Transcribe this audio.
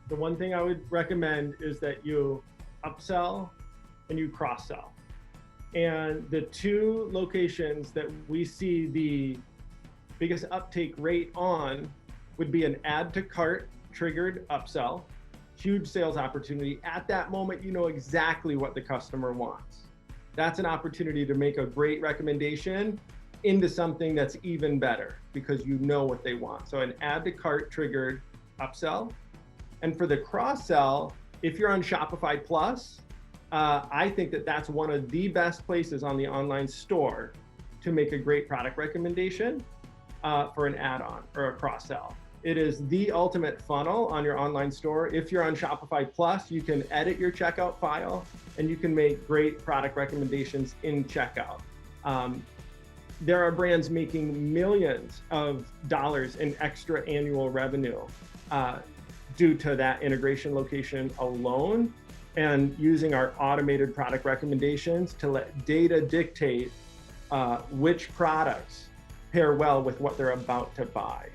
The one thing I would recommend is that you upsell and you cross-sell. And the two locations that we see the biggest uptake rate on would be an add to cart triggered upsell, huge sales opportunity. At that moment, you know exactly what the customer wants. That's an opportunity to make a great recommendation into something that's even better because you know what they want. So an add to cart triggered upsell. And for the cross sell, if you're on Shopify Plus, I think that that's one of the best places on the online store to make a great product recommendation for an add-on or a cross sell. It is the ultimate funnel on your online store. If you're on Shopify Plus, you can edit your checkout file and you can make great product recommendations in checkout. There are brands making millions of dollars in extra annual revenue due to that integration location alone, and using our automated product recommendations to let data dictate which products pair well with what they're about to buy.